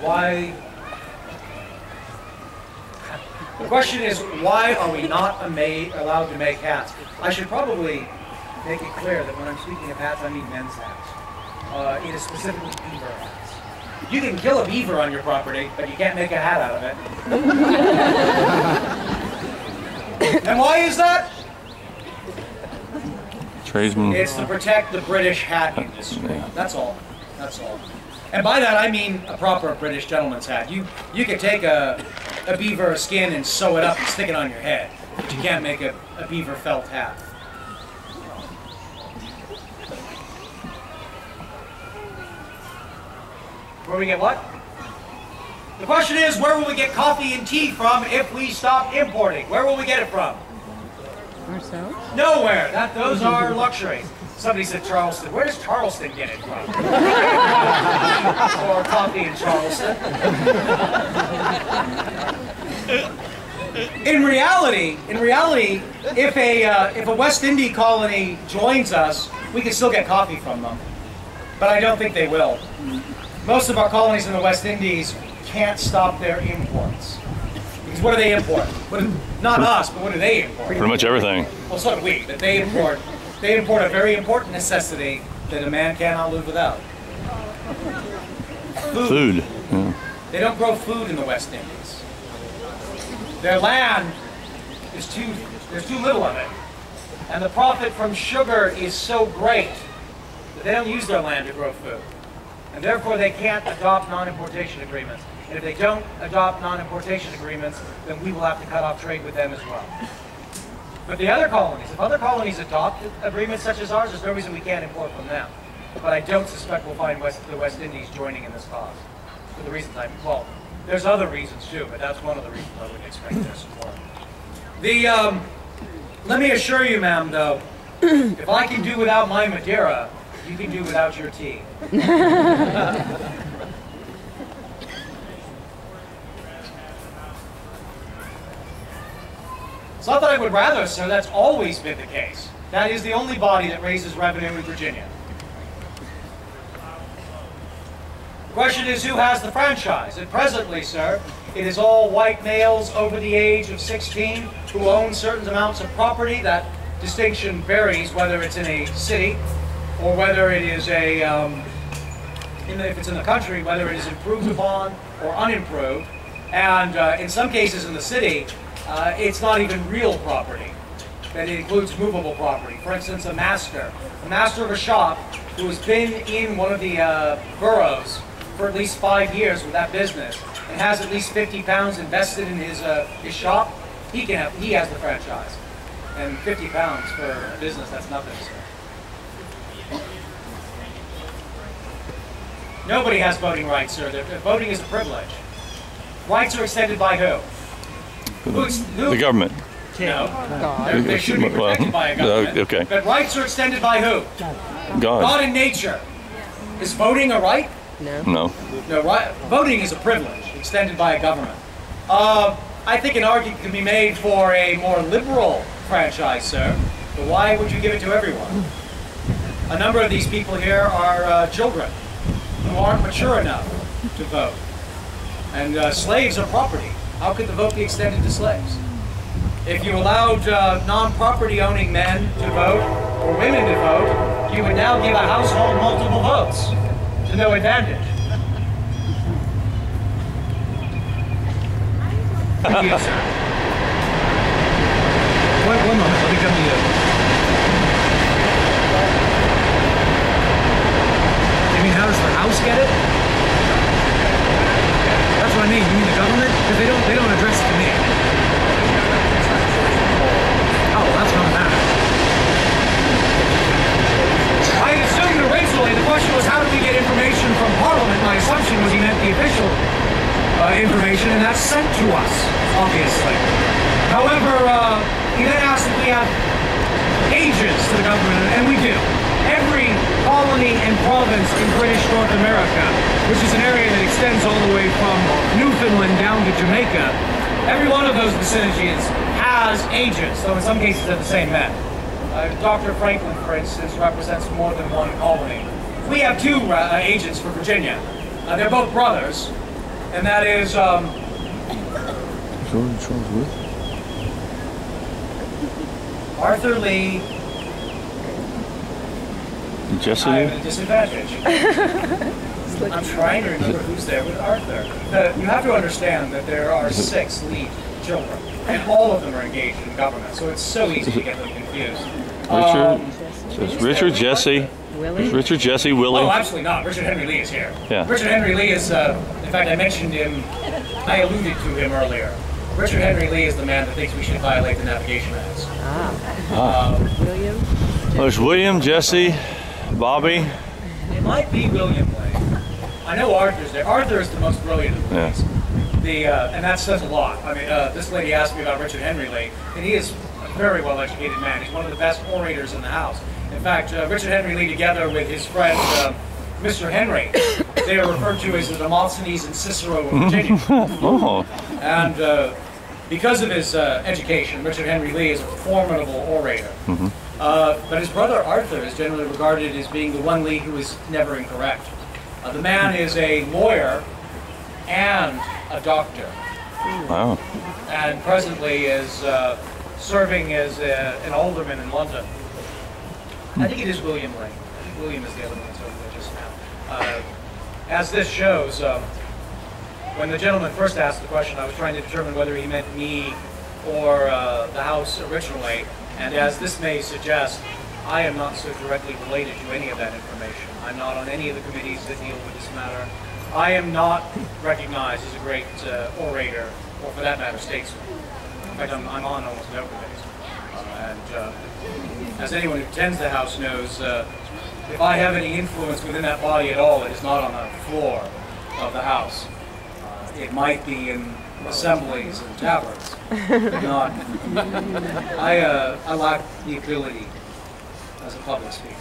Why? The question is, why are we not allowed to make hats? I should probably make it clear that when I'm speaking of hats, I mean men's hats. It is specifically beaver hats. You can kill a beaver on your property, but you can't make a hat out of it. And why is that? Tradesman. It's to protect the British hat industry. That's all. That's all. And by that I mean a proper British gentleman's hat. You could take a beaver skin and sew it up and stick it on your head, but you can't make a beaver felt hat. Where we get what? The question is, where will we get coffee and tea from if we stop importing? Where will we get it from? Ourselves? Nowhere. Those are luxuries. Somebody said Charleston. Where does Charleston get it from? Or coffee in Charleston. In reality, if a West Indian colony joins us, we can still get coffee from them. But I don't think they will. Most of our colonies in the West Indies can't stop their imports. Because what do they import? Not us, but what do they import? Pretty much everything. Well, so do we, but they import a very important necessity that a man cannot live without. Food. Yeah. They don't grow food in the West Indies. Their land is there's too little of it. And the profit from sugar is so great that they don't use their land to grow food. And therefore they can't adopt non-importation agreements. And if they don't adopt non-importation agreements, then we will have to cut off trade with them as well. But the other colonies, if other colonies adopt agreements such as ours, there's no reason we can't import from them. But I don't suspect we'll find the West Indies joining in this cause. For the reasons well, there's other reasons too, but that's one of the reasons I would expect their support. Let me assure you, ma'am, though, if I can do without my Madeira, you can do without your tea. It's not that I would rather, sir. That's always been the case. That is the only body that raises revenue in Virginia. The question is, who has the franchise? And presently, sir, it is all white males over the age of 16 who own certain amounts of property. That distinction varies whether it's in a city or whether it is if it's in the country, whether it is improved upon or unimproved. And in some cases in the city, it's not even real property, but it includes movable property. For instance, a master of a shop who has been in one of the boroughs for at least 5 years with that business and has at least 50 pounds invested in his shop, he has the franchise. And 50 pounds for a business, that's nothing, sir. Nobody has voting rights, sir. Voting is a privilege. Rights are extended by who? Who? The government. No. They should be protected by a government. Okay. But rights are extended by who? God in nature. Is voting a right? No. No, right. Voting is a privilege extended by a government. I think an argument can be made for a more liberal franchise, sir. But why would you give it to everyone? A number of these people here are children who aren't mature enough to vote. And slaves are property. How could the vote be extended to slaves? If you allowed non-property owning men to vote or women to vote, you would now give a household multiple votes to no advantage. Yes, sir. One moment, let me come to you. You mean how does the House get it? That's what I mean. You mean the government? Because they don't address it to me. Oh, well, that's not that. I assumed originally the question was how do we get information from Parliament? My assumption was he meant the official information, and that's sent to us, obviously. However, he then asked if we have agents to the government, and we do. Every colony and province in British North America, which is an area that extends all the way from Newfoundland down to Jamaica, every one of those vicinities has agents, though in some cases they're the same men. Dr. Franklin, for instance, represents more than one colony. we have two agents for Virginia. They're both brothers, and that is Arthur Lee. Jesse? I have a disadvantage. I'm trying to remember who's there with Arthur. You have to understand that there are 6 lead children, and all of them are engaged in government, so it's so easy to get them confused. It's Richard, Jesse. Willie? Richard, Jesse, Willie. Oh, absolutely not. Richard Henry Lee is here. Yeah. Richard Henry Lee is, in fact, I mentioned him, I alluded to him earlier. Richard Henry Lee is the man that thinks we should violate the navigation acts. William? Well, there's William, Jesse, Bobby. It might be William Lee. I know Arthur's there. Arthur is the most brilliant of these. And that says a lot. I mean, this lady asked me about Richard Henry Lee, and he is a very well-educated man. He's one of the best orators in the House. In fact, Richard Henry Lee, together with his friend, Mr. Henry, they are referred to as the Demosthenes and Cicero of Virginia. Oh. And because of his education, Richard Henry Lee is a formidable orator. But his brother Arthur is generally regarded as being the one Lee who is never incorrect. The man is a lawyer and a doctor. Wow. And presently is serving as an alderman in London. I think it is William Lee. I think William is the other one that's over there just now. As this shows, when the gentleman first asked the question, I was trying to determine whether he meant me or the House originally. And as this may suggest, I am not so directly related to any of that information. I'm not on any of the committees that deal with this matter. I am not recognized as a great orator, or for that matter, statesman. In fact, I'm on almost no committees. As anyone who attends the House knows, if I have any influence within that body at all, it is not on the floor of the House. It might be in assemblies and taverns, but not. I lack the ability as a public speaker.